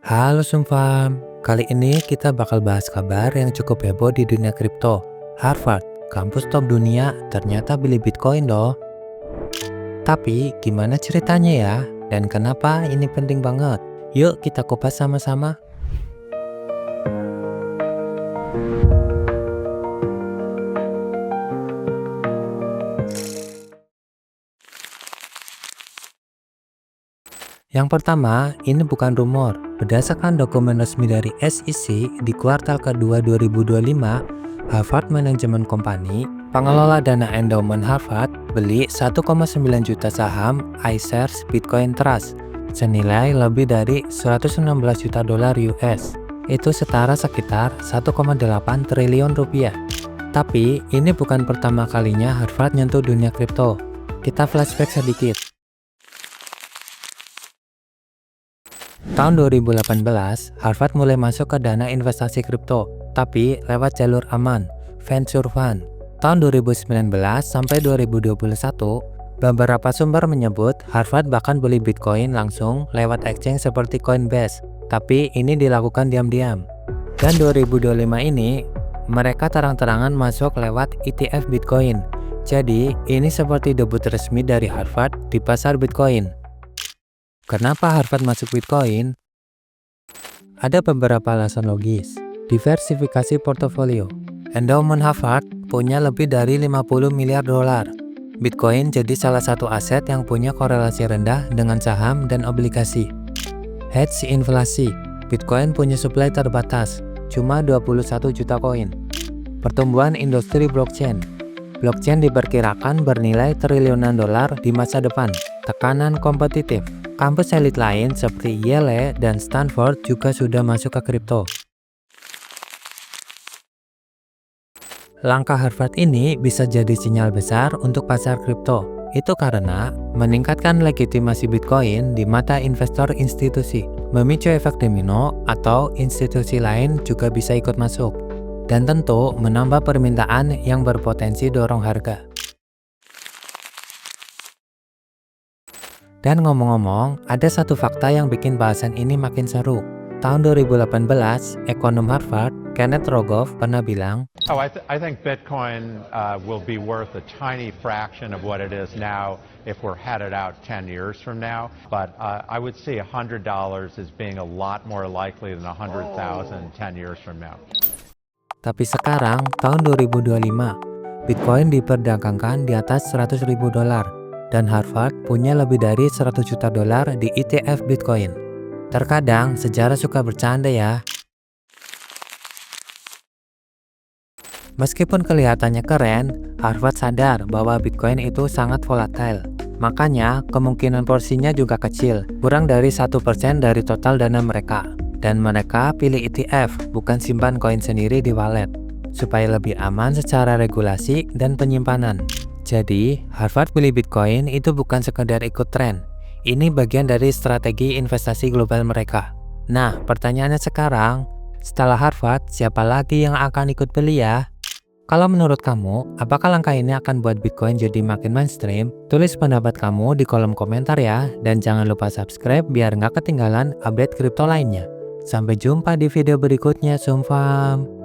Halo Sumfam, kali ini kita bakal bahas kabar yang cukup heboh di dunia kripto. Harvard, kampus top dunia, ternyata beli Bitcoin loh. Tapi gimana ceritanya ya? Dan kenapa ini penting banget? Yuk kita kupas sama-sama. Yang pertama, ini bukan rumor. Berdasarkan dokumen resmi dari SEC di kuartal kedua 2025, Harvard Management Company, pengelola dana endowment Harvard, beli 1,9 juta saham iShares Bitcoin Trust senilai lebih dari 116 juta dolar US. Itu setara sekitar 1,8 triliun rupiah. Tapi ini bukan pertama kalinya Harvard nyentuh dunia kripto. Kita flashback sedikit. Tahun 2018, Harvard mulai masuk ke dana investasi kripto, tapi lewat jalur aman, venture fund. Tahun 2019 sampai 2021, beberapa sumber menyebut Harvard bahkan beli Bitcoin langsung lewat exchange seperti Coinbase, tapi ini dilakukan diam-diam. Dan 2025 ini, mereka terang-terangan masuk lewat ETF Bitcoin. Jadi, ini seperti debut resmi dari Harvard di pasar Bitcoin. Kenapa Harvard masuk Bitcoin? Ada beberapa alasan logis. Diversifikasi portofolio. Endowment Harvard punya lebih dari 50 miliar dolar. Bitcoin jadi salah satu aset yang punya korelasi rendah dengan saham dan obligasi. Hedge inflasi. Bitcoin punya supply terbatas, cuma 21 juta koin. Pertumbuhan industri blockchain. Blockchain diperkirakan bernilai triliunan dolar di masa depan. Tekanan kompetitif. Kampus elit lain seperti Yale dan Stanford juga sudah masuk ke kripto. Langkah Harvard ini bisa jadi sinyal besar untuk pasar kripto. Itu karena meningkatkan legitimasi Bitcoin di mata investor institusi, memicu efek domino atau institusi lain juga bisa ikut masuk. Dan tentu menambah permintaan yang berpotensi dorong harga. Dan ngomong-ngomong, ada satu fakta yang bikin bahasan ini makin seru. Tahun 2018, ekonom Harvard, Kenneth Rogoff, pernah bilang, I think Bitcoin will be worth a tiny fraction of what it is now if we're headed out 10 years from now. But I would see $100 as being a lot more likely than 100,000 10 years from now. Tapi sekarang, tahun 2025, Bitcoin diperdagangkan di atas 100 ribu dolar. Dan Harvard punya lebih dari 100 juta dolar di ETF Bitcoin. Terkadang sejarah suka bercanda ya. Meskipun kelihatannya keren, Harvard sadar bahwa Bitcoin itu sangat volatile. Makanya kemungkinan porsinya juga kecil, kurang dari 1% dari total dana mereka. Dan mereka pilih ETF, bukan simpan koin sendiri di wallet, supaya lebih aman secara regulasi dan penyimpanan. Jadi, Harvard beli Bitcoin itu bukan sekedar ikut tren. Ini bagian dari strategi investasi global mereka. Nah, pertanyaannya sekarang, setelah Harvard, siapa lagi yang akan ikut beli ya? Kalau menurut kamu, apakah langkah ini akan buat Bitcoin jadi makin mainstream? Tulis pendapat kamu di kolom komentar ya, dan jangan lupa subscribe biar nggak ketinggalan update kripto lainnya. Sampai jumpa di video berikutnya, Sumfam.